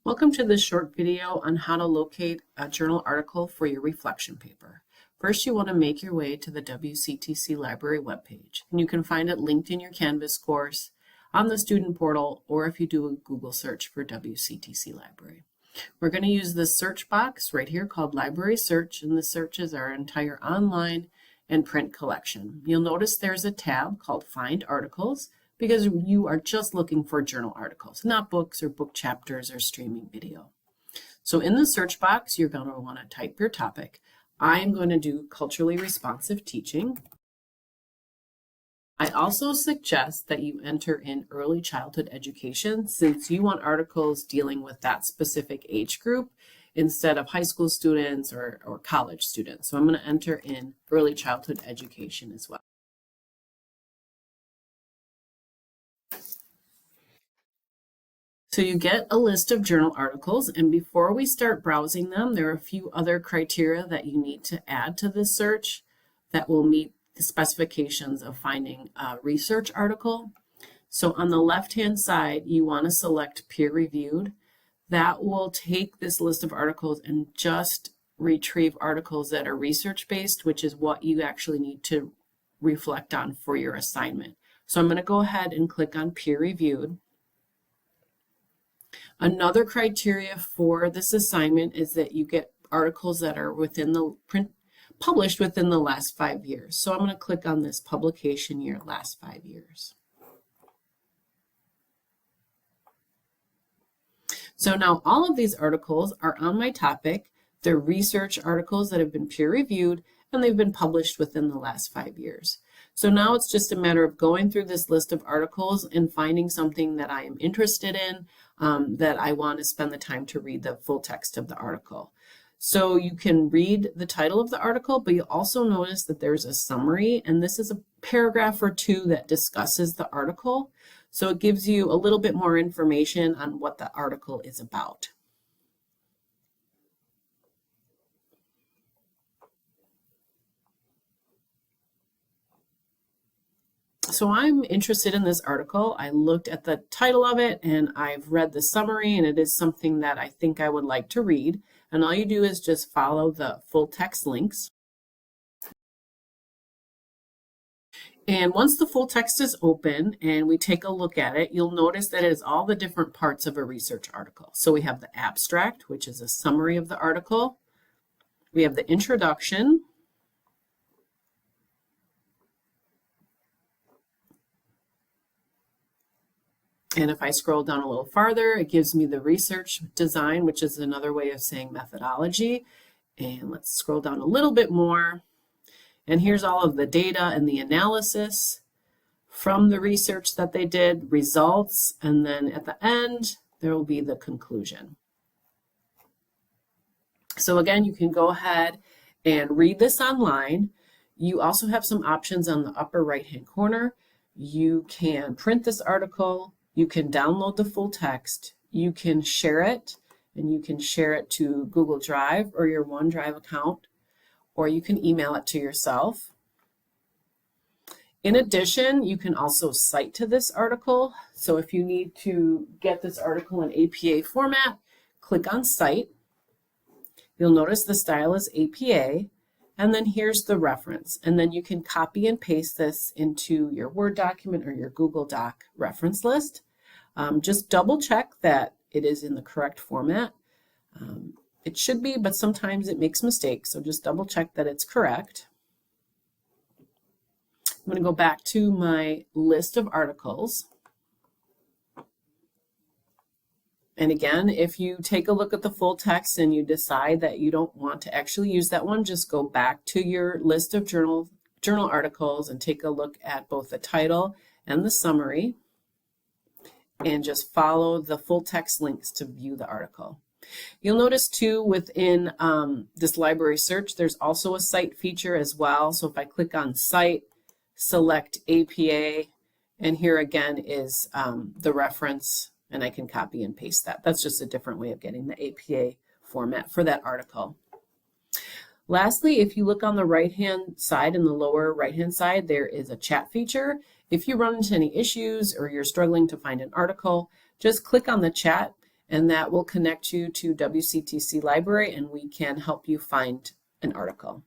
Welcome to this short video on how to locate a journal article for your reflection paper. First, you want to make your way to the WCTC Library webpage, and you can find it linked in your Canvas course, on the student portal, or if you do a Google search for WCTC Library. We're going to use this search box right here called Library Search, and the search is our entire online and print collection. You'll notice there's a tab called Find Articles, because you are just looking for journal articles, not books or book chapters or streaming video. So in the search box, you're going to want to type your topic. I'm going to do culturally responsive teaching. I also suggest that you enter in early childhood education, since you want articles dealing with that specific age group instead of high school students or college students. So I'm going to enter in early childhood education as well. So you get a list of journal articles, and before we start browsing them, there are a few other criteria that you need to add to this search that will meet the specifications of finding a research article. So on the left-hand side, you want to select peer-reviewed. That will take this list of articles and just retrieve articles that are research-based, which is what you actually need to reflect on for your assignment. So I'm going to go ahead and click on peer-reviewed. Another criteria for this assignment is that you get articles that are published within the last 5 years. So I'm going to click on this publication year, last 5 years. So now all of these articles are on my topic. They're research articles that have been peer reviewed, and they've been published within the last 5 years. So now it's just a matter of going through this list of articles and finding something that I am interested in, that I want to spend the time to read the full text of the article. So you can read the title of the article, but you'll also notice that there's a summary, and this is a paragraph or two that discusses the article. So it gives you a little bit more information on what the article is about. So I'm interested in this article. I looked at the title of it and I've read the summary, and it is something that I think I would like to read. And all you do is just follow the full text links. And once the full text is open and we take a look at it, you'll notice that it is all the different parts of a research article. So we have the abstract, which is a summary of the article. We have the introduction. And if I scroll down a little farther, it gives me the research design, which is another way of saying methodology. And let's scroll down a little bit more. And here's all of the data and the analysis from the research that they did, results, and then at the end, there will be the conclusion. So again, you can go ahead and read this online. You also have some options on the upper right-hand corner. You can print this article. You can download the full text, you can share it, and you can share it to Google Drive or your OneDrive account, or you can email it to yourself. In addition, you can also cite to this article. So if you need to get this article in APA format, click on Cite. You'll notice the style is APA, and then here's the reference. And then you can copy and paste this into your Word document or your Google Doc reference list. Just double check that it is in the correct format. It should be, but sometimes it makes mistakes, so just double check that it's correct. I'm going to go back to my list of articles. And again, if you take a look at the full text and you decide that you don't want to actually use that one, just go back to your list of journal articles and take a look at both the title and the summary, and just follow the full text links to view the article. You'll notice too within this library search, there's also a cite feature as well. So if I click on Cite, select APA, and here again is the reference, and I can copy and paste that. That's just a different way of getting the APA format for that article. Lastly, if you look on the right-hand side, in the lower right-hand side, there is a chat feature. If you run into any issues or you're struggling to find an article, just click on the chat and that will connect you to WCTC Library, and we can help you find an article.